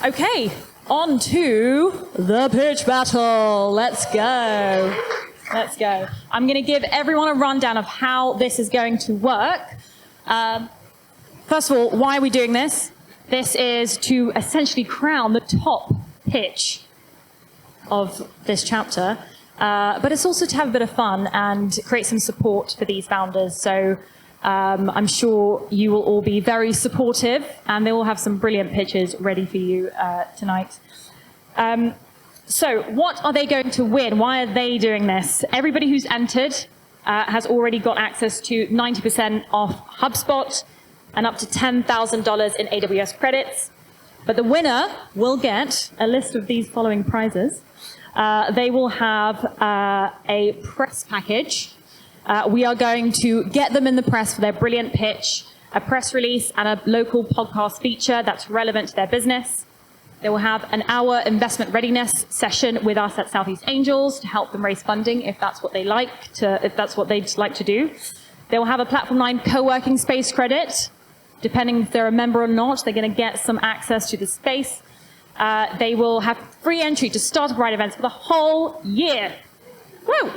Okay, on to the pitch battle. Let's go. Let's go. I'm going to give everyone a rundown of how this is going to work. First of all, why are we doing this? This is to essentially crown the top pitch of this chapter, but it's also to have a bit of fun and create some support for these founders. So I'm sure you will all be very supportive, and they will have some brilliant pitches ready for you tonight. So what are they going to win? Why are they doing this? Everybody who's entered has already got access to 90% off HubSpot and up to $10,000 in AWS credits. But the winner will get a list of these following prizes. They will have a press package. We are going to get them in the press for their brilliant pitch, a press release, and a local podcast feature that's relevant to their business. They will have an hour investment readiness session with us at Southeast Angels to help them raise funding if that's what they'd like to do. They will have a Platform 9 co-working space credit. Depending if they're a member or not, they're going to get some access to the space. They will have free entry to Startup Bright events for the whole year. Woo!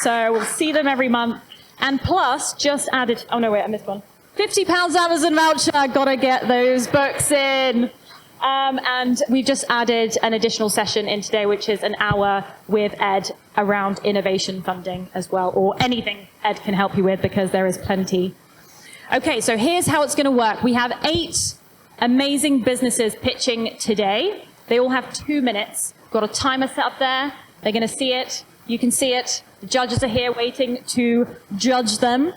So we'll see them every month. And plus, just added, oh no, wait, I missed one. £50 Amazon voucher, gotta get those books in. And we've just added an additional session in today, which is an hour with Ed around innovation funding as well, or anything Ed can help you with, because there is plenty. Okay, so here's how it's gonna work. We have 8 amazing businesses pitching today. They all have 2 minutes. Got a timer set up there. They're gonna see it. You can see it. The judges are here waiting to judge them.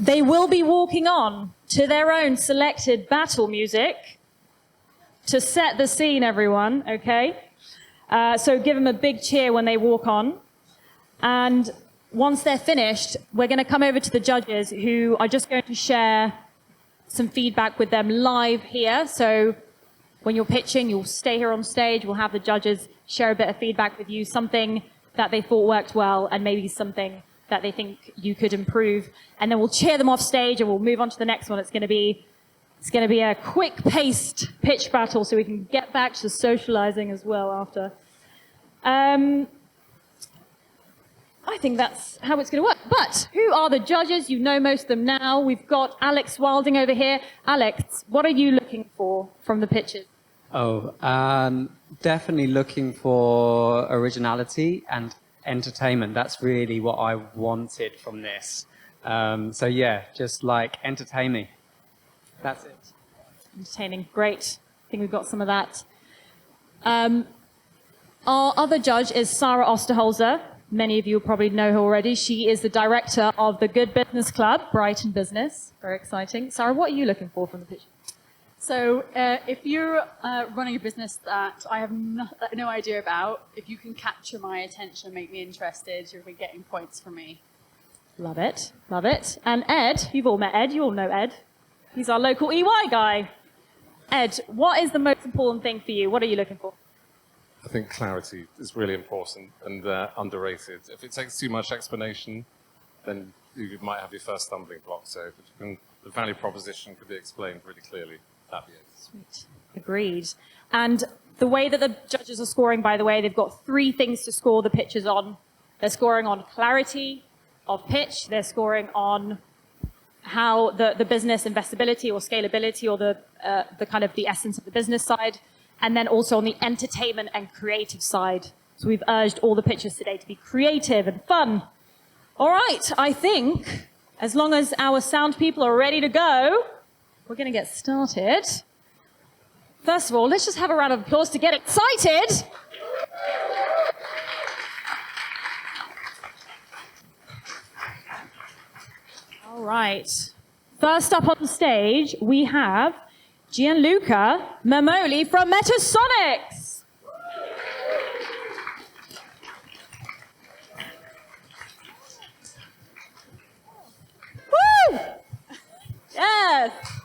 They will be walking on to their own selected battle music to set the scene, everyone, okay? So give them a big cheer when they walk on. And once they're finished, we're going to come over to the judges, who are just going to share some feedback with them live here. So when you're pitching, you'll stay here on stage. We'll have the judges share a bit of feedback with you, something that they thought worked well and maybe something that they think you could improve. And then we'll cheer them off stage and we'll move on to the next one. It's going to be a quick-paced pitch battle so we can get back to socializing as well after. I think that's how it's going to work. But who are the judges? You know most of them now. We've got Alex Wilding over here. Alex, what are you looking for from the pitches? Definitely looking for originality and entertainment. That's really what I wanted from this. So yeah, just like entertain me. That's it. Entertaining, great. I think we've got some of that. Our other judge is Sarah Osterholzer. Many of you probably know her already. She is the director of the Good Business Club, Brighton Business. Very exciting. Sarah, what are you looking for from the pitch? So if you're running a business that I have no idea about, if you can capture my attention and make me interested, you'll be getting points from me. Love it, love it. And Ed, you've all met Ed, you all know Ed. He's our local EY guy. Ed, what is the most important thing for you? What are you looking for? I think clarity is really important and underrated. If it takes too much explanation, then you might have your first stumbling block. So if the value proposition could be explained really clearly, that'd be it. Sweet. Agreed. And the way that the judges are scoring, by the way, they've got 3 things to score the pitches on. They're scoring on clarity of pitch. They're scoring on how the business investability or scalability or the kind of the essence of the business side. And then also on the entertainment and creative side. So we've urged all the pitches today to be creative and fun. All right, I think as long as our sound people are ready to go, we're going to get started. First of all, let's just have a round of applause to get excited. All right. First up on stage, we have Gianluca Mamoli from Metasonics. Yes.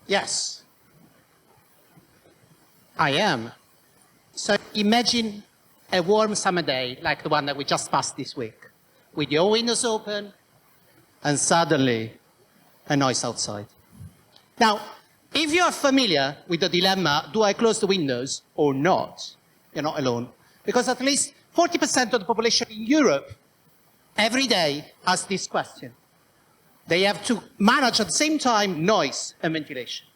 Yes, I am. So imagine a warm summer day like the one that we just passed this week, with your windows open and suddenly a noise outside. Now, if you are familiar with the dilemma, do I close the windows or not? You're not alone. Because at least 40% of the population in Europe every day asks this question. They have to manage at the same time noise and ventilation.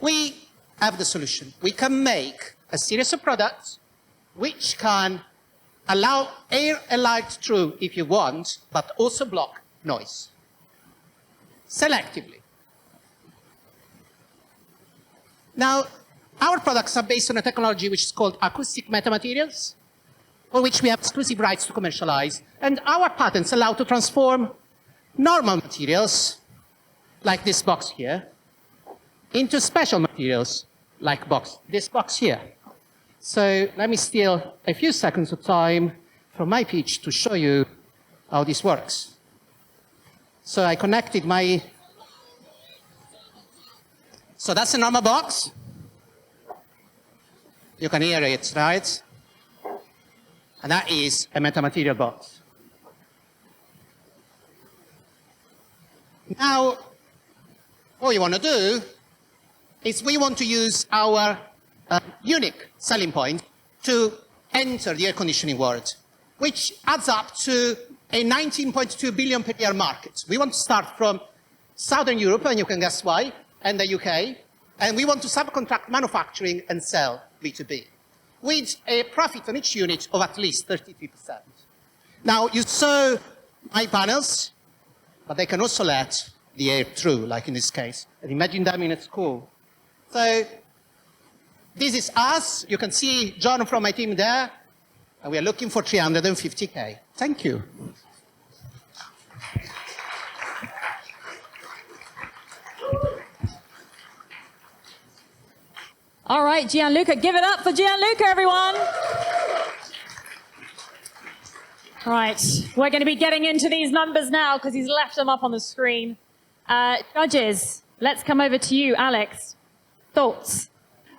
We have the solution. We can make a series of products which can allow air and light through if you want, but also block noise selectively. Now, our products are based on a technology which is called acoustic metamaterials, for which we have exclusive rights to commercialize. And our patents allow to transform normal materials, like this box here, into special materials, like this box here. So let me steal a few seconds of time from my pitch to show you how this works. So I connected my... So that's a normal box. You can hear it, right? And that is a metamaterial box. Now, what you want to do is we want to use our unique selling point to enter the air conditioning world, which adds up to a 19.2 billion per year market. We want to start from Southern Europe, and you can guess why, and the UK, and we want to subcontract manufacturing and sell B2B, with a profit on each unit of at least 33%. Now, you saw my panels, but they can also let the air through, like in this case. And imagine them in a school. So this is us. You can see John from my team there. And we are looking for 350K. Thank you. All right, Gianluca, give it up for Gianluca, everyone. Right, we're going to be getting into these numbers now because he's left them up on the screen. Judges, let's come over to you. Alex, thoughts?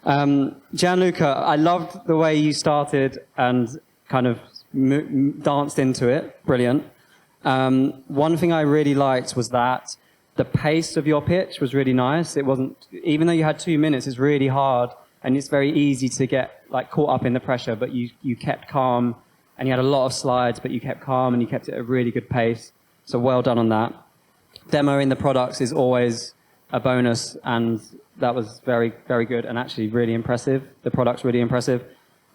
Gianluca, I loved the way you started and kind of danced into it. Brilliant. One thing I really liked was that the pace of your pitch was really nice. It wasn't, even though you had 2 minutes, it's really hard and it's very easy to get like caught up in the pressure, but you kept calm and you had a lot of slides, but you kept calm and you kept it at a really good pace. So well done on that. Demoing the products is always a bonus, and that was very, very good and actually really impressive. The product's really impressive.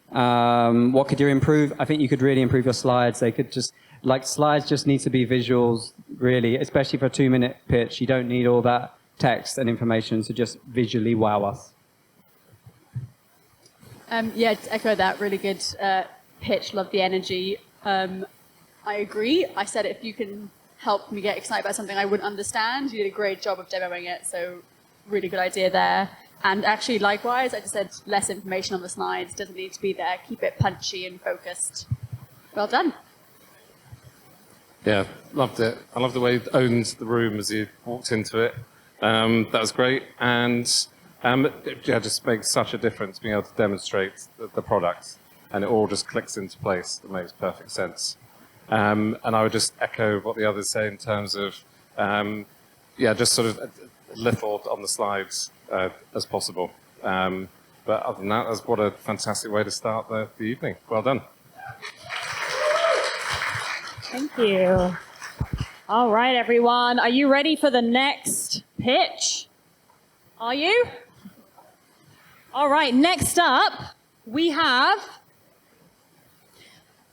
What could you improve? I think you could really improve your slides. They could just, like, slides just need to be visuals, really, especially for a 2-minute pitch. You don't need all that text and information to just visually wow us. Yeah, to echo that, really good pitch, love the energy. I agree. I said if you can help me get excited about something I wouldn't understand, you did a great job of demoing it, so really good idea there. And actually, likewise, I just said less information on the slides, doesn't need to be there, keep it punchy and focused. Well done. Yeah, loved it. I love the way it owned the room as you walked into it. That was great. And it just makes such a difference being able to demonstrate the product. And it all just clicks into place. It makes perfect sense. And I would just echo what the others say in terms of, just sort of little on the slides as possible. But other than that, what a fantastic way to start the evening. Well done. Thank you. All right, everyone. Are you ready for the next pitch? Are you? All right, next up, we have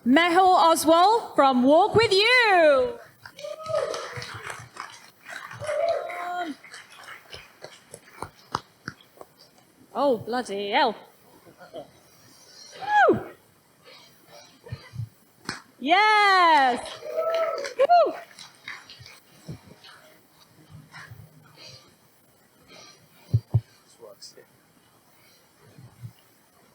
Mehul Oswal from Walk With You. Oh, bloody hell. Woo! Yes! Woo!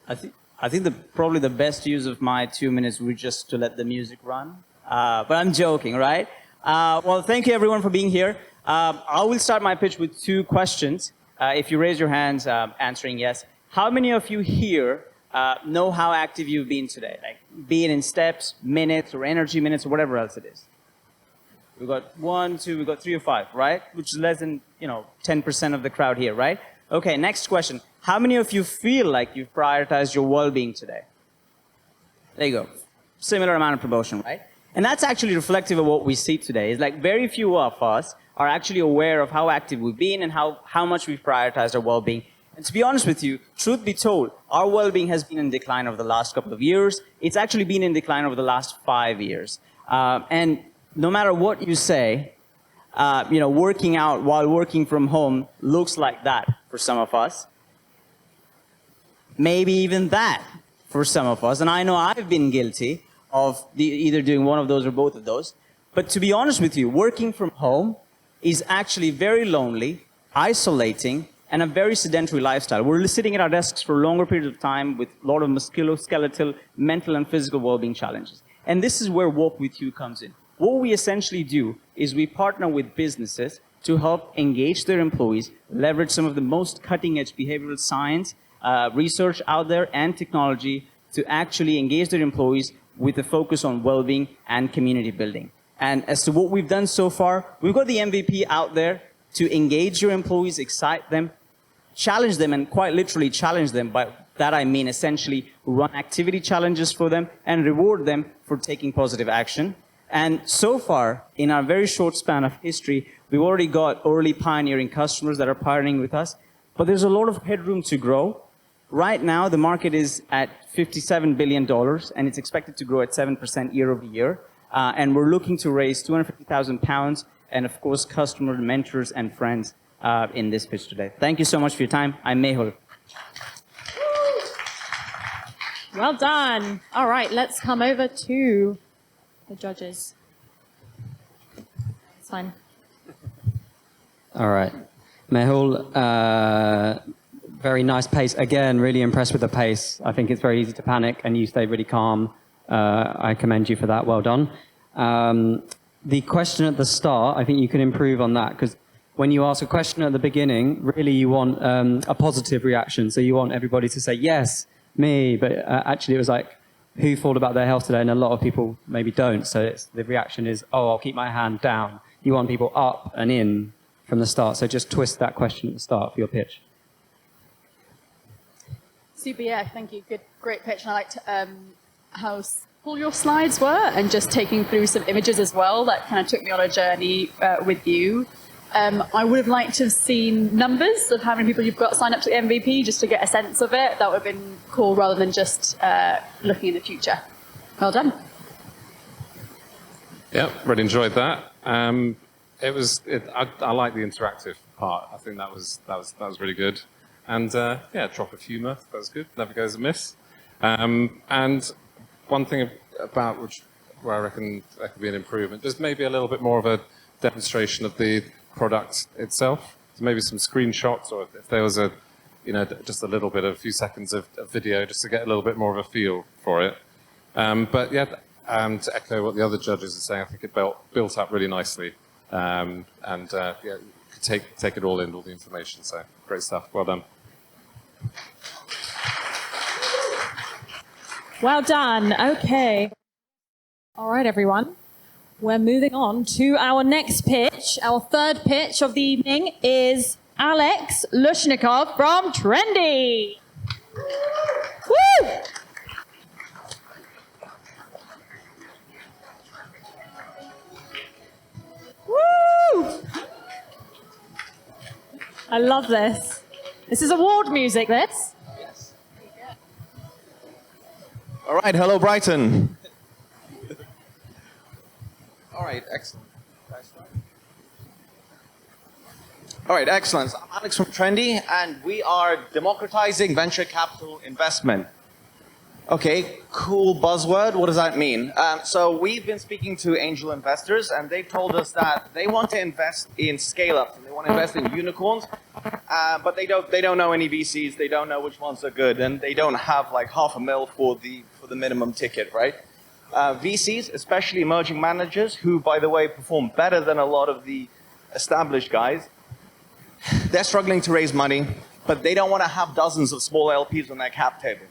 I think probably the best use of my 2 minutes would just to let the music run. But I'm joking, right? Well, thank you everyone for being here. I will start my pitch with 2 questions. If you raise your hands, answering yes. How many of you here know how active you've been today? Like, be it in steps, minutes, or energy minutes, or whatever else it is. We've got 1, 2, we've got 3 or 5, right? Which is less than, 10% of the crowd here, right? Okay, next question. How many of you feel like you've prioritized your well-being today? There you go. Similar amount of promotion, right? And that's actually reflective of what we see today. Is like very few of us are actually aware of how active we've been and how much we've prioritized our well-being. And to be honest with you, truth be told, our well-being has been in decline over the last couple of years. It's actually been in decline over the last 5 years. And no matter what you say, working out while working from home looks like that for some of us. Maybe even that for some of us. And I know I've been guilty of either doing one of those or both of those. But to be honest with you, working from home is actually very lonely, isolating, and a very sedentary lifestyle. We're sitting at our desks for longer periods of time with a lot of musculoskeletal, mental, and physical well-being challenges. And this is where Walk With You comes in. What we essentially do is we partner with businesses to help engage their employees, leverage some of the most cutting-edge behavioral science, research out there, and technology to actually engage their employees with a focus on well-being and community building. And as to what we've done so far, we've got the MVP out there to engage your employees, excite them, challenge them, and quite literally challenge them. By that I mean essentially run activity challenges for them and reward them for taking positive action. And so far, in our very short span of history, we've already got early pioneering customers that are partnering with us. But there's a lot of headroom to grow. Right now, the market is at $57 billion, and it's expected to grow at 7% year over year. And we're looking to raise £250,000 and, of course, customers, mentors, and friends in this pitch today. Thank you so much for your time. I'm Mehul. Well done. All right, let's come over to the judges. It's fine. All right. Mehul, very nice pace. Again, really impressed with the pace. I think it's very easy to panic, and you stay really calm. I commend you for that. Well done. The question at the start, I think you can improve on that, because when you ask a question at the beginning, really you want a positive reaction. So you want everybody to say, yes, me. But actually it was like, who thought about their health today? And a lot of people maybe don't. So the reaction is, oh, I'll keep my hand down. You want people up and in from the start. So just twist that question at the start for your pitch. Super, yeah, thank you. Good, great pitch. And I liked how cool your slides were, and just taking through some images as well. That kind of took me on a journey with you. I would have liked to have seen numbers of how many people you've got signed up to the MVP, just to get a sense of it. That would have been cool, rather than just looking in the future. Well done. Yeah, really enjoyed that. I like the interactive part. I think that was really good. And yeah, drop of humour, that was good. Never goes amiss. And one thing about where I reckon there could be an improvement, there's maybe a little bit more of a demonstration of the product itself. So maybe some screenshots, or if there was just a few seconds of video, just to get a little bit more of a feel for it. But yeah, to echo what the other judges are saying, I think it built up really nicely. Yeah, you could take it all in, all the information. So great stuff. Well done. Well done. Okay. All right, everyone. We're moving on to our next pitch. Our third pitch of the evening is Alex Lushnikov from Trendy. Woo! Woo! I love this. This is award music, this. Yes. All right, hello, Brighton. All right, excellent. All right, excellent. I'm Alex from Trendy, and we are democratizing venture capital investment. Okay, cool buzzword. What does that mean? So we've been speaking to angel investors, and they've told us that they want to invest in scale-ups, and they want to invest in unicorns, but they don't know any VCs. They don't know which ones are good, and they don't have like $500,000 for the minimum ticket, right? VCs, especially emerging managers, who, by the way, perform better than a lot of the established guys, they're struggling to raise money, but they don't want to have dozens of small LPs on their cap table.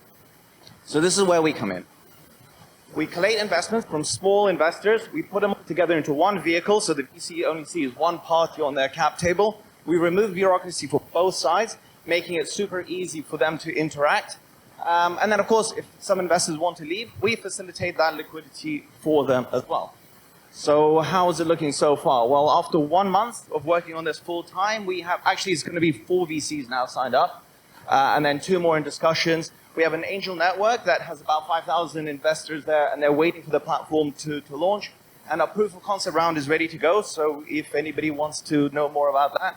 So this is where we come in. We collate investments from small investors. We put them together into one vehicle so the VC only sees one party on their cap table. We remove bureaucracy for both sides, making it super easy for them to interact. And then, of course, if some investors want to leave, we facilitate that liquidity for them as well. So how is it looking so far? Well, after 1 month of working on this full time, we have, actually it's going to be 4 VCs now signed up, and then 2 more in discussions. We have an angel network that has about 5,000 investors there, and they're waiting for the platform to launch. And our proof of concept round is ready to go, so if anybody wants to know more about that,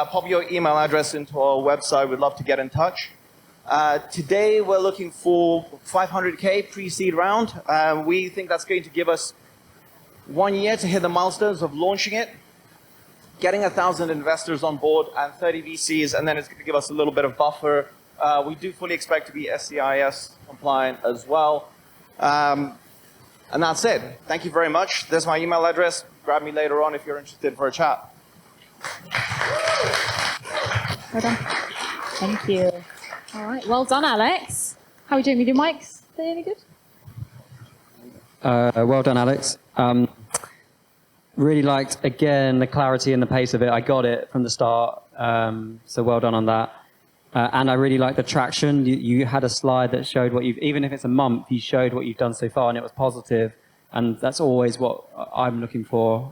pop your email address into our website. We'd love to get in touch. Today, we're looking for 500K pre-seed round. We think that's going to give us 1 year to hit the milestones of launching it, getting 1,000 investors on board and 30 VCs, and then it's going to give us a little bit of buffer. We do fully expect to be SCIS compliant as well. And that's it. Thank you very much. There's my email address. Grab me later on if you're interested for a chat. Well done. Thank you. All right. Well done, Alex. How are we doing with your mics? Are they any good? Well done, Alex. Really liked, again, the clarity and the pace of it. I got it from the start, so well done on that. And I really like the traction. You had a slide that showed what you've, even if it's a month, you showed what you've done so far, and it was positive. And that's always what I'm looking for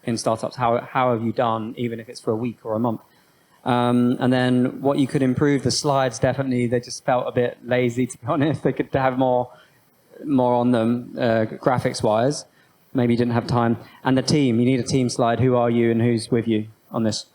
in startups. How have you done, even if it's for a week or a month? And then what you could improve, the slides definitely, they just felt a bit lazy, to be honest. They could have more on them, graphics-wise. Maybe you didn't have time. And the team, you need a team slide. Who are you and who's with you on this?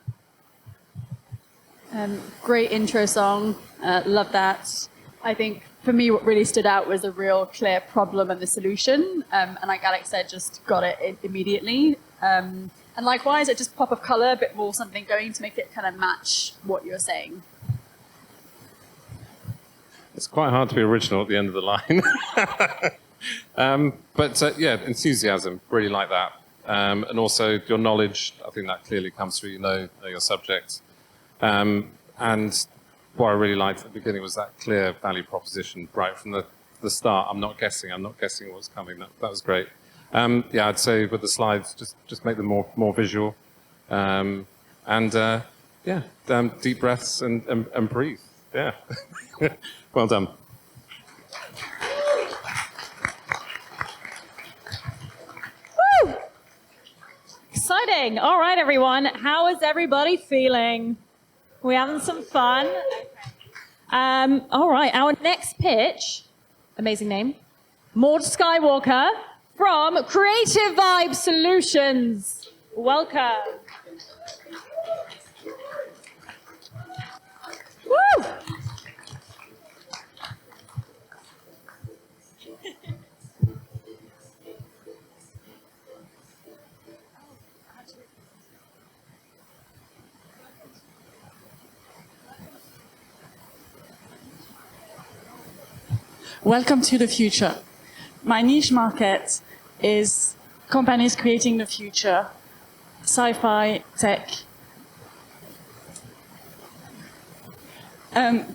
Great intro song. Love that. I think for me, what really stood out was a real clear problem and the solution. And like Alex said, just got it immediately. And likewise, just pop of color, a bit more something going to make it kind of match what you're saying. It's quite hard to be original at the end of the line. Yeah, enthusiasm, really like that. And also your knowledge, I think that clearly comes through, you know your subject. And what I really liked at the beginning was that clear value proposition right from the start. I'm not guessing what's coming. That was great. Yeah, I'd say with the slides, just make them more visual. Deep breaths and breathe. Yeah. Well done. Woo! Exciting. All right, everyone. How is everybody feeling? We having some fun? All right, our next pitch, amazing name, Maud Skywalker from Creative Vibe Solutions. Welcome. Woo! Welcome to the future. My niche market is companies creating the future, sci-fi, tech.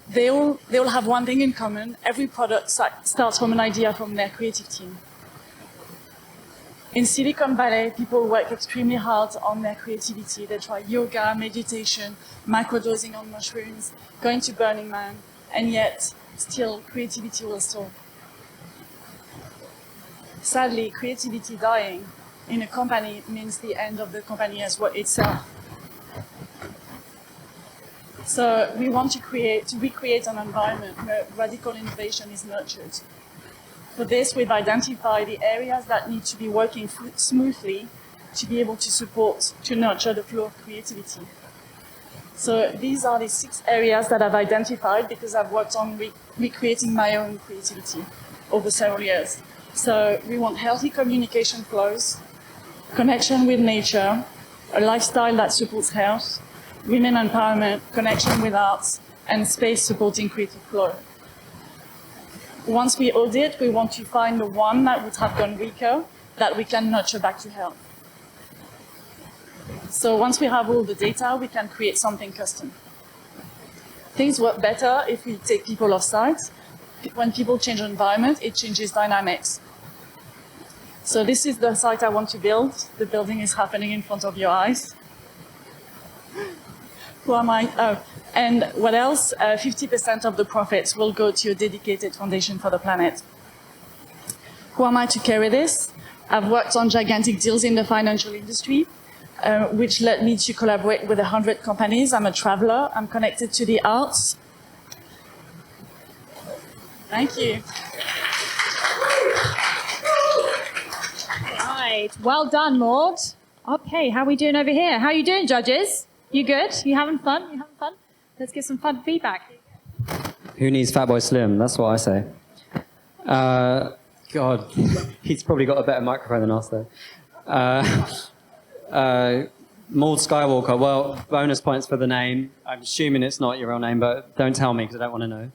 They all have one thing in common. Every product starts from an idea from their creative team. In Silicon Valley, people work extremely hard on their creativity. They try yoga, meditation, microdosing on mushrooms, going to Burning Man, and yet still creativity will stall. Sadly, creativity dying in a company means the end of the company as well itself. So we want to recreate an environment where radical innovation is nurtured. For this, we've identified the areas that need to be working smoothly to be able to nurture the flow of creativity. So these are the 6 areas that I've identified because I've worked on recreating my own creativity over several years. So we want healthy communication flows, connection with nature, a lifestyle that supports health, women empowerment, connection with arts, and space supporting creative flow. Once we audit, we want to find the one that would have gone weaker that we can nurture back to health. So once we have all the data, we can create something custom. Things work better if we take people off site. When people change environment, it changes dynamics. So this is the site I want to build. The building is happening in front of your eyes. Who am I? Oh, and what else? 50% of the profits will go to a dedicated foundation for the planet. Who am I to carry this? I've worked on gigantic deals in the financial industry, which led me to collaborate with 100 companies. I'm a traveler. I'm connected to the arts. Thank you. Right. Well done, Maud. Okay, how are we doing over here? How are you doing, judges? You good? You having fun? You having fun? Let's get some fun feedback. Who needs Fatboy Slim? That's what I say. God, he's probably got a better microphone than us, though. Maud Skywalker, well, bonus points for the name. I'm assuming it's not your real name, but don't tell me because I don't want to know.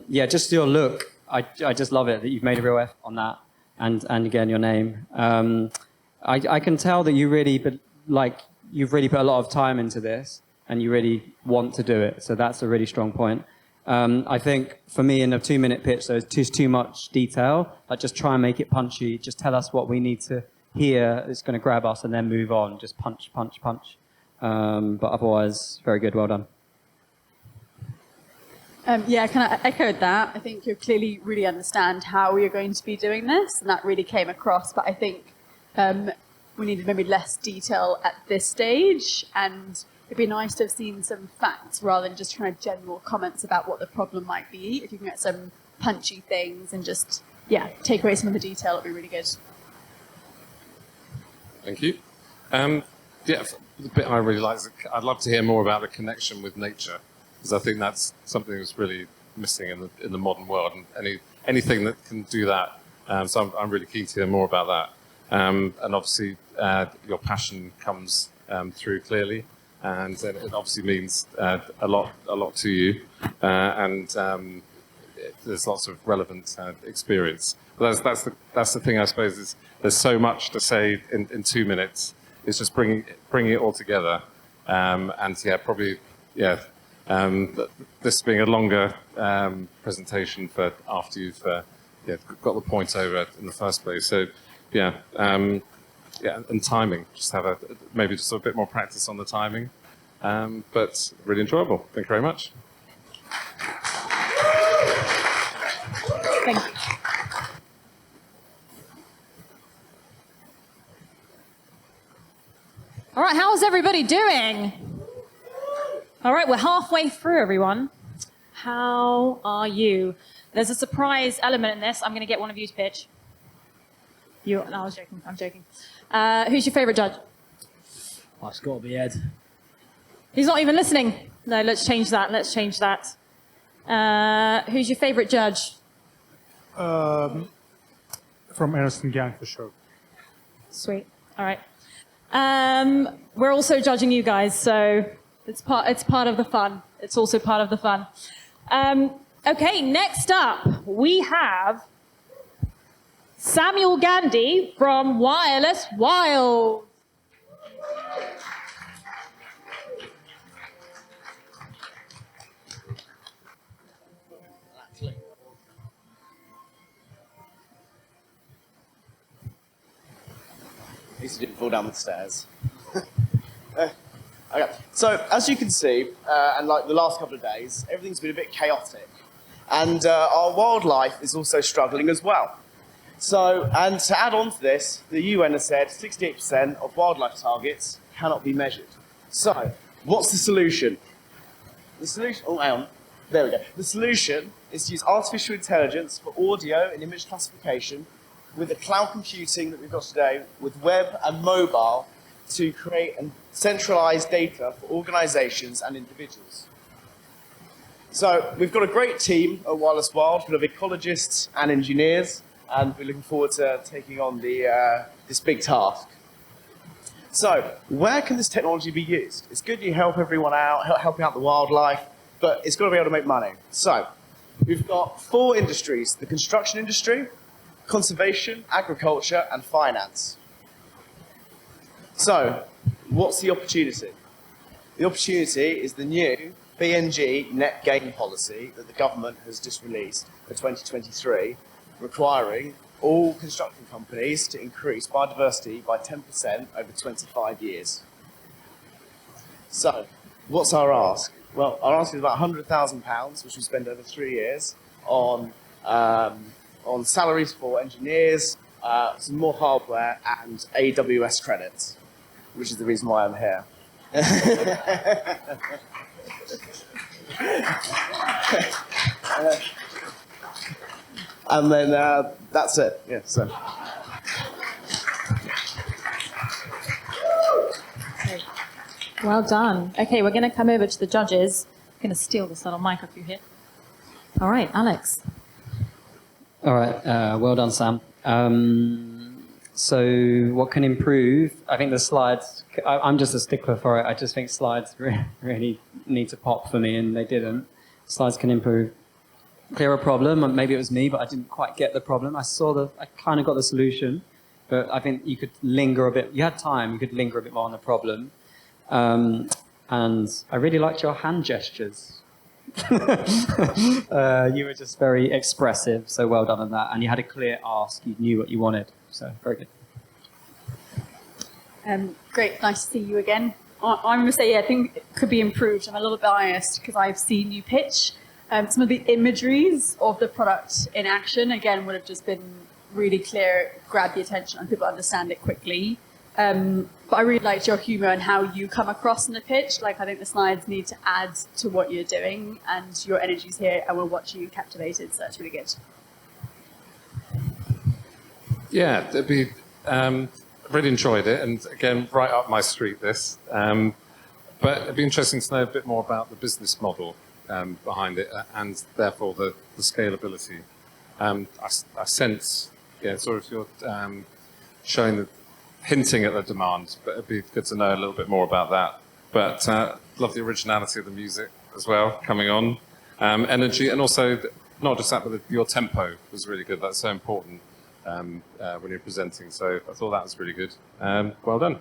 Yeah, just your look. I just love it that you've made a real effort on that. And again, your name. I can tell that you really, you've really put a lot of time into this and you really want to do it. So that's a really strong point. I think for me in a 2-minute pitch, there's too much detail. Like just try and make it punchy. Just tell us what we need to hear. It's going to grab us and then move on. Just punch, punch, punch. But otherwise, very good. Well done. Yeah, can I echo that? I think you clearly really understand how you're going to be doing this, and that really came across. But I think we needed maybe less detail at this stage, and it'd be nice to have seen some facts rather than just kind of general comments about what the problem might be. If you can get some punchy things and just, yeah, take away some of the detail, it'd be really good. Thank you. Yeah, the bit I really like is I'd love to hear more about the connection with nature, because I think that's something that's really missing in the modern world, and anything that can do that. So I'm really keen to hear more about that. And obviously, your passion comes through clearly, and it obviously means a lot to you. And there's lots of relevant experience. But that's the thing, I suppose, is there's so much to say in 2 minutes. It's just bringing it all together. And yeah, probably, yeah. This being a longer presentation for after you've got the point over in the first place. So yeah, and timing. Just have maybe just a bit more practice on the timing, but really enjoyable. Thank you very much. Thank you. All right, how's everybody doing? All right, we're halfway through, everyone. How are you? There's a surprise element in this. I'm going to get one of you to pitch. No, I was joking. I'm joking. Who's your favourite judge? Oh, it's got to be Ed. He's not even listening. No, let's change that. Let's change that. Who's your favourite judge? From Ernst & Young, for sure. Sweet. All right. We're also judging you guys, so it's part of the fun. It's also part of the fun. Okay, next up, we have Samuel Gandhi from Wireless Wild. At least you didn't fall down the stairs. Okay. So, as you can see, and like the last couple of days, everything's been a bit chaotic. And our wildlife is also struggling as well. So, and to add on to this, the UN has said 68% of wildlife targets cannot be measured. So, what's the solution? The solution, oh, hang on. There we go. The solution is to use artificial intelligence for audio and image classification with the cloud computing that we've got today, with web and mobile, to create and centralize data for organizations and individuals. So we've got a great team at Wireless World, full of ecologists and engineers, and we're looking forward to taking on this big task. So where can this technology be used? It's good you help everyone out, helping out the wildlife, but it's got to be able to make money. So we've got 4 industries: the construction industry, conservation, agriculture, and finance. So what's the opportunity? The opportunity is the new BNG net gain policy that the government has just released for 2023, requiring all construction companies to increase biodiversity by 10% over 25 years. So, what's our ask? Well, our ask is about £100,000, which we spend over 3 years on salaries for engineers, some more hardware, and AWS credits, which is the reason why I'm here. And then that's it. Yeah, so. Well done. Okay, we're going to come over to the judges. I'm going to steal this little mic off you here. All right, Alex. All right, well done, Sam. So what can improve? I think the slides, I'm just a stickler for it. I just think slides really need to pop for me, and they didn't. Slides can improve. Clear a problem, maybe it was me, but I didn't quite get the problem. I kind of got the solution, but I think you could linger a bit. You had time, you could linger a bit more on the problem. And I really liked your hand gestures. You were just very expressive, so well done on that. And you had a clear ask, you knew what you wanted, so very good. Great, nice to see you again. I'm going to say, yeah, I think it could be improved. I'm a little biased because I've seen you pitch. Some of the imageries of the product in action, again, would have just been really clear, grab the attention, and people understand it quickly. But I really liked your humour and how you come across in the pitch. Like, I think the slides need to add to what you're doing, and your energy's here, and we're watching you captivated, so that's really good. Yeah, it'd be, really enjoyed it, and again, right up my street, this. But it'd be interesting to know a bit more about the business model behind it, and therefore the scalability. I sense, yeah, sort of you're showing hinting at the demand, but it'd be good to know a little bit more about that. But love the originality of the music as well coming on, energy, and also not just that, but your tempo was really good. That's so important when you're presenting. So I thought that was really good. Well done.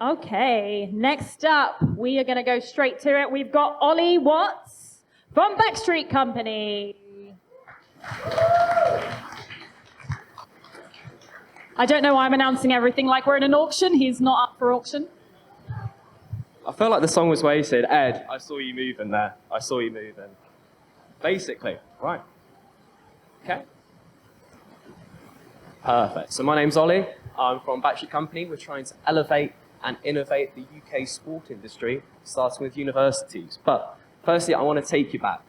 Okay, next up, we are going to go straight to it. We've got Ollie Watts from Backstreet Company. I don't know why I'm announcing everything like we're in an auction. He's not up for auction. I felt like the song was where he said, Ed, I saw you moving there. I saw you moving. Basically, right. Okay. Perfect. So my name's Ollie. I'm from Backstreet Company. We're trying to elevate and innovate the UK sport industry, starting with universities. But firstly, I want to take you back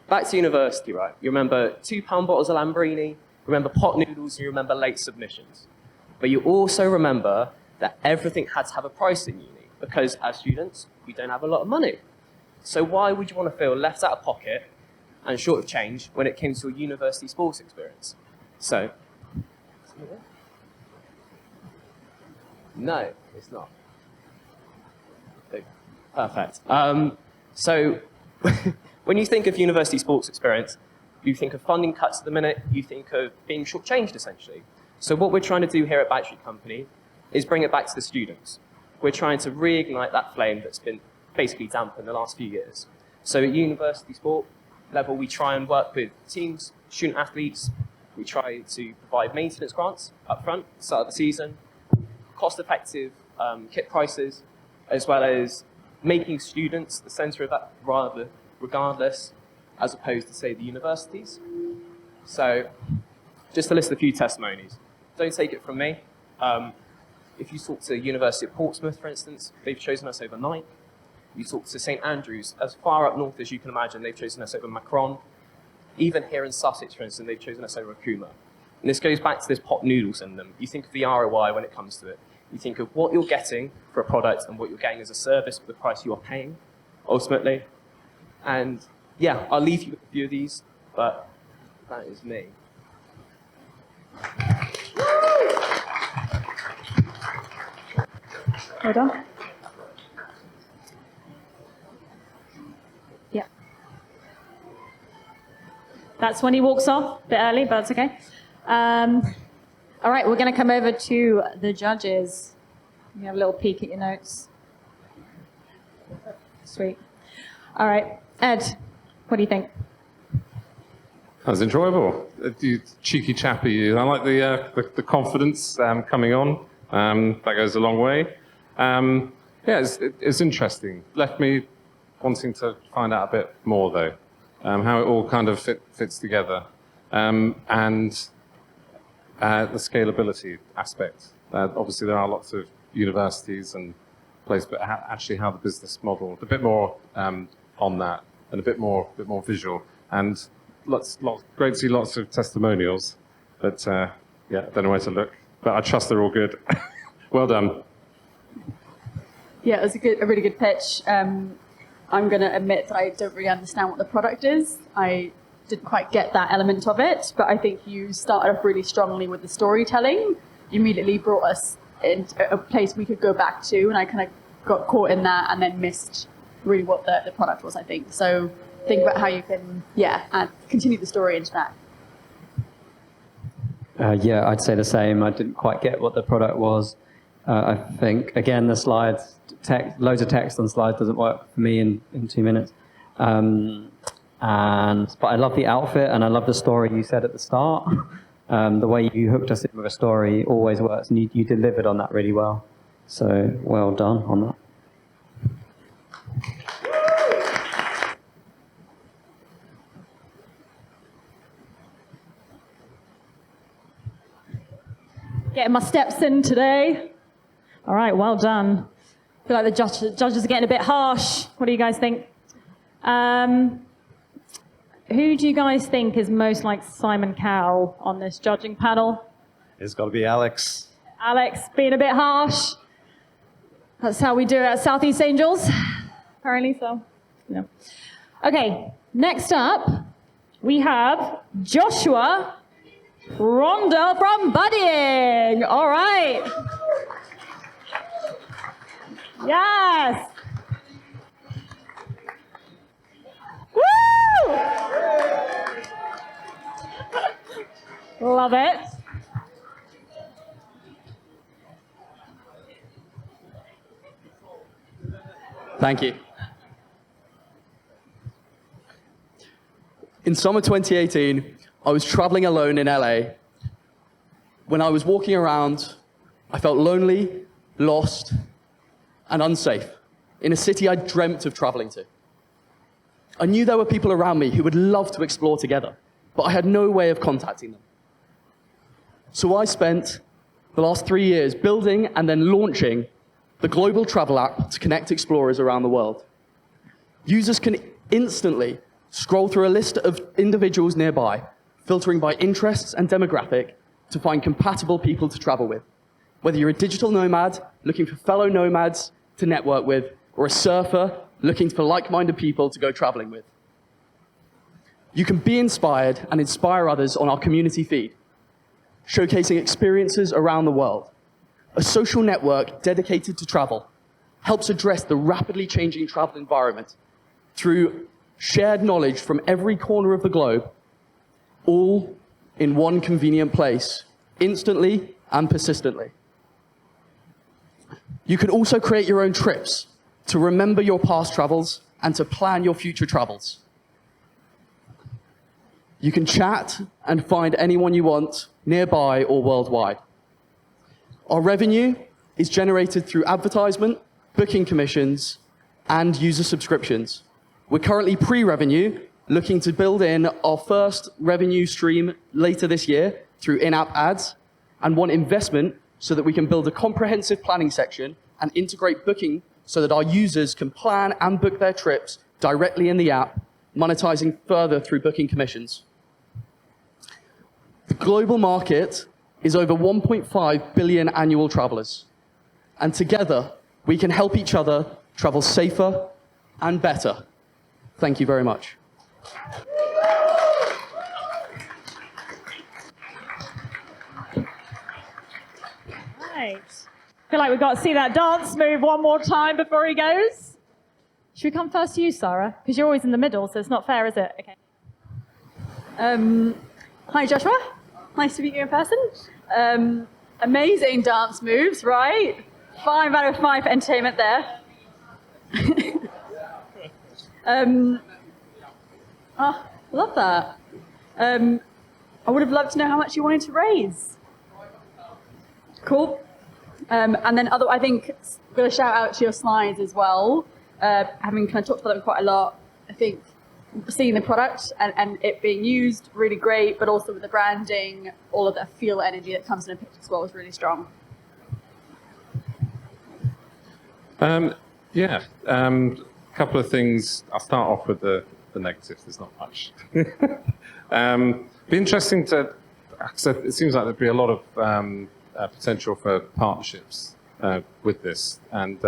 to university, right? You remember £2 bottles of Lambrini, you remember pot noodles, and you remember late submissions. But you also remember that everything had to have a price in uni, because as students, we don't have a lot of money. So why would you want to feel left out of pocket and short of change when it came to a university sports experience? So, no, it's not. Perfect. So when you think of university sports experience, you think of funding cuts at the minute, you think of being shortchanged, essentially. So what we're trying to do here at Backstreet Company is bring it back to the students. We're trying to reignite that flame that's been basically dampened the last few years. So at university sport level, we try and work with teams, student athletes. We try to provide maintenance grants up front, start of the season, cost-effective kit prices, as well as making students the centre of that regardless, as opposed to, say, the universities. So just to list a few testimonies. Don't take it from me. If you talk to the University of Portsmouth, for instance, they've chosen us overnight. You talk to St Andrews, as far up north as you can imagine, they've chosen us over Macron. Even here in Sussex, for instance, they've chosen us over Kuma. And this goes back to this pot noodles in them. You think of the ROI when it comes to it. You think of what you're getting for a product and what you're getting as a service for the price you are paying, ultimately. And yeah, I'll leave you with a few of these, but that is me. Hold on. Yeah. That's when he walks off, a bit early, but that's okay. All right, we're going to come over to the judges. You have a little peek at your notes. Sweet. All right, Ed, what do you think? That was enjoyable. You cheeky chappy, you. I like the confidence coming on. That goes a long way. Yeah, it's interesting. Left me wanting to find out a bit more, though, how it all kind of fits together, and the scalability aspect. Obviously, there are lots of universities and places, but actually how the business model, a bit more on that, and a bit more visual, and great to see lots of testimonials. But yeah, I don't know where to look, but I trust they're all good. Well done. Yeah, it was a really good pitch. I'm going to admit that I don't really understand what the product is. I didn't quite get that element of it, but I think you started off really strongly with the storytelling. You immediately brought us into a place we could go back to, and I kind of got caught in that and then missed really what the product was, I think. So think about how you can, and continue the story into that. Yeah, I'd say the same. I didn't quite get what the product was. I think, again, the slides, loads of text on slides doesn't work for me in 2 minutes. But I love the outfit and I love the story you said at the start. The way you hooked us in with a story always works, and you delivered on that really well. So well done on that. Getting my steps in today. All right, well done. I feel like the judges are getting a bit harsh. What do you guys think? Who do you guys think is most like Simon Cowell on this judging panel? It's got to be Alex. Alex being a bit harsh. That's how we do it at Southeast Angels, apparently, so, no. Okay, next up, we have Joshua Rondo from Buddying. All right. Yes. Woo! Love it. Thank you. In summer 2018, I was traveling alone in LA. When I was walking around, I felt lonely, lost, and unsafe in a city I dreamt of traveling to. I knew there were people around me who would love to explore together, but I had no way of contacting them. So I spent the last 3 years building and then launching the global travel app to connect explorers around the world. Users can instantly scroll through a list of individuals nearby, filtering by interests and demographic to find compatible people to travel with. Whether you're a digital nomad looking for fellow nomads to network with, or a surfer looking for like-minded people to go traveling with. You can be inspired and inspire others on our community feed, showcasing experiences around the world. A social network dedicated to travel helps address the rapidly changing travel environment through shared knowledge from every corner of the globe, all in one convenient place, instantly and persistently. You can also create your own trips to remember your past travels and to plan your future travels. You can chat and find anyone you want nearby or worldwide. Our revenue is generated through advertisement, booking commissions, and user subscriptions. We're currently pre-revenue, looking to build in our first revenue stream later this year through in-app ads, and want investment so that we can build a comprehensive planning section and integrate booking so that our users can plan and book their trips directly in the app, monetizing further through booking commissions. The global market is over 1.5 billion annual travelers, and together we can help each other travel safer and better. Thank you very much. Right. Feel like we've got to see that dance move one more time before he goes. Should we come first to you, Sarah? Because you're always in the middle, so it's not fair, is it? Okay. Hi, Joshua. Nice to meet you in person. Amazing dance moves, right? 5 out of 5 for entertainment there. Love that. I would have loved to know how much you wanted to raise. Cool. And then I think I'm going to shout out to your slides as well. Having kind of talked about them quite a lot, I think seeing the product and it being used, really great, but also with the branding, all of the feel energy that comes in a picture as well is really strong. A couple of things. I'll start off with the negatives. There's not much. Be interesting to, it seems like there'd be a lot of potential for partnerships with this, and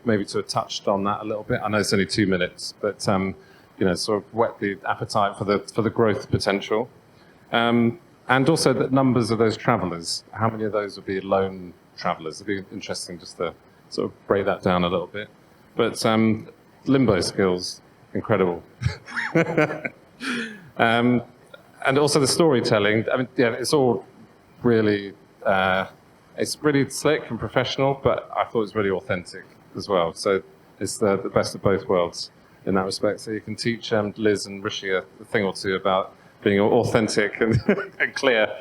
maybe to have touched on that a little bit. I know it's only 2 minutes, but sort of whet the appetite for the growth potential, and also the numbers of those travellers. How many of those would be lone travellers? It'd be interesting just to sort of break that down a little bit. But limbo skills, incredible. And also the storytelling. I mean, it's all really, it's really slick and professional, but I thought it was really authentic as well. So it's the best of both worlds in that respect. So you can teach Liz and Rishi a thing or two about being authentic and, and clear.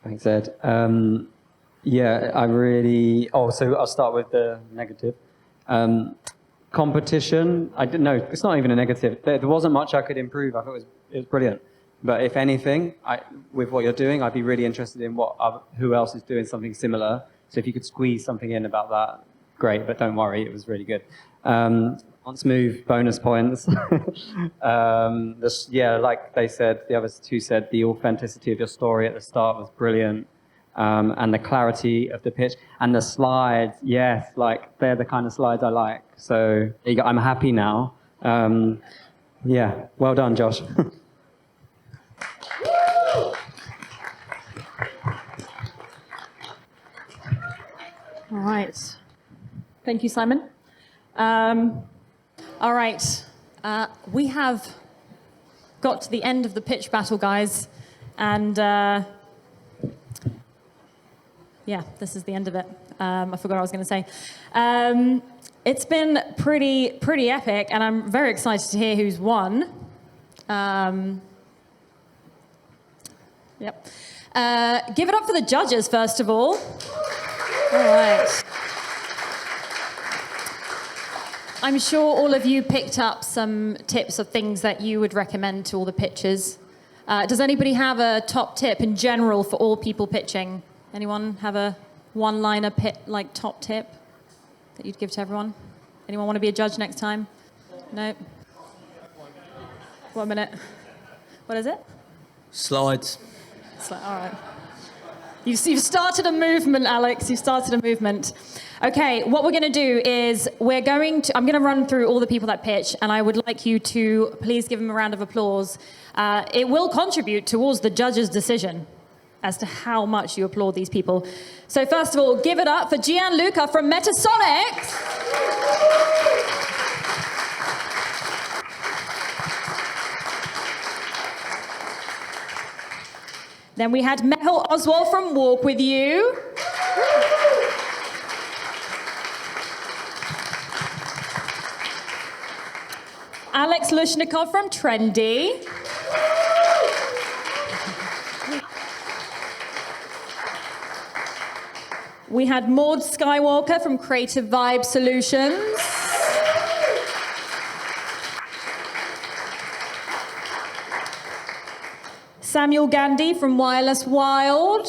Thanks, Ed. I really... so I'll start with the negative. Competition, I didn't know, it's not even a negative. There wasn't much I could improve. I thought it was brilliant. But if anything, with what you're doing, I'd be really interested in who else is doing something similar. So if you could squeeze something in about that, great, but don't worry, it was really good. Once move, bonus points. Like they said, the other two said, the authenticity of your story at the start was brilliant. And the clarity of the pitch and the slides, yes, like they're the kind of slides I like. So there you go, I'm happy now. Well done, Josh. All right. Thank you, Simon. All right. We have got to the end of the pitch battle, guys. And this is the end of it. I forgot what I was going to say. It's been pretty epic, and I'm very excited to hear who's won. Give it up for the judges, first of all. All right. I'm sure all of you picked up some tips of things that you would recommend to all the pitchers. Does anybody have a top tip in general for all people pitching? Anyone have a one-liner top tip that you'd give to everyone? Anyone want to be a judge next time? No? 1 minute. What is it? Slides. All right. You've started a movement, Alex. You've started a movement. Okay, what we're going to do is I'm going to run through all the people that pitch, and I would like you to please give them a round of applause. It will contribute towards the judge's decision as to how much you applaud these people. So first of all, give it up for Gianluca from Metasonics. Then we had Mehul Oswald from Walk With You. Alex Lushnikov from Trendy. We had Maud Skywalker from Creative Vibe Solutions. Samuel Gandhi from Wireless Wild.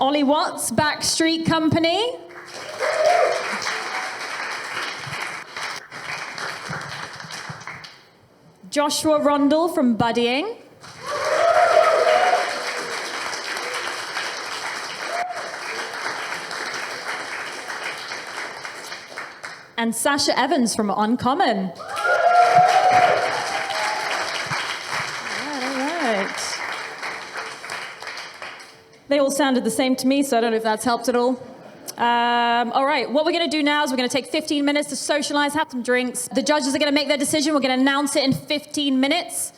Ollie Watts, Backstreet Company. Joshua Rondo from Buddying. And Sasha Evans from Uncommon. All right. They all sounded the same to me, so I don't know if that's helped at all. All right, what we're going to do now is we're going to take 15 minutes to socialize, have some drinks. The judges are going to make their decision. We're going to announce it in 15 minutes.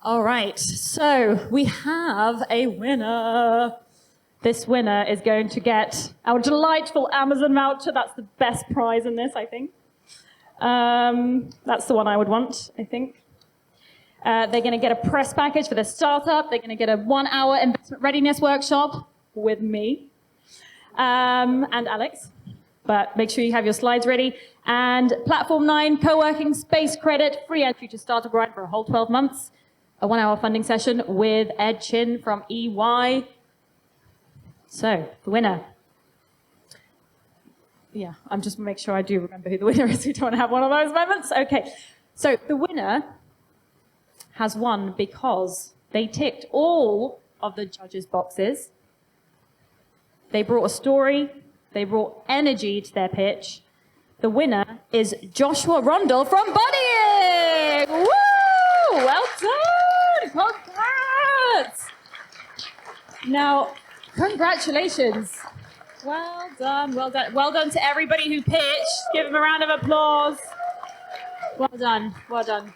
All right, so we have a winner. This winner is going to get our delightful Amazon voucher. That's the best prize in this, I think. That's the one I would want, I think. They're going to get a press package for their startup. They're going to get a 1-hour investment readiness workshop with me. And Alex, but make sure you have your slides ready. And Platform 9 co-working space credit, free entry to Startup Brighton for a whole 12 months, a 1-hour funding session with Ed Chin from EY. So, the winner. Yeah, I'm just make sure I do remember who the winner is. We don't want to have one of those moments. Okay, so the winner has won because they ticked all of the judges' boxes. They brought a story, they brought energy to their pitch. The winner is Joshua Rondo from Buddying! Woo! Well done! Congrats! Now, congratulations. Well done, well done. Well done to everybody who pitched. Give them a round of applause. Well done, well done.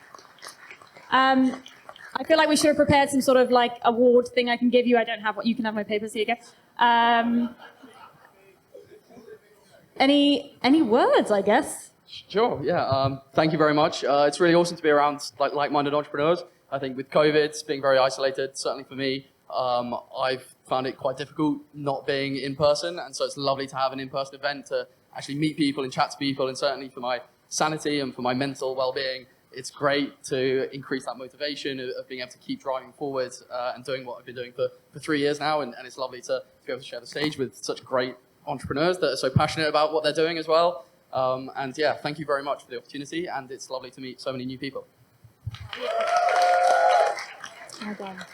I feel like we should have prepared some sort of like award thing I can give you. I don't have what you can have my papers. Here you go. Any words, I guess? Sure, yeah. Thank you very much. It's really awesome to be around like-minded entrepreneurs. I think with COVID being very isolated, certainly for me, I've found it quite difficult not being in person, and so it's lovely to have an in-person event to actually meet people and chat to people, and certainly for my sanity and for my mental well-being, it's great to increase that motivation of being able to keep driving forward and doing what I've been doing for 3 years now, and it's lovely to be able to share the stage with such great entrepreneurs that are so passionate about what they're doing as well. And yeah, thank you very much for the opportunity, and it's lovely to meet so many new people. Well done.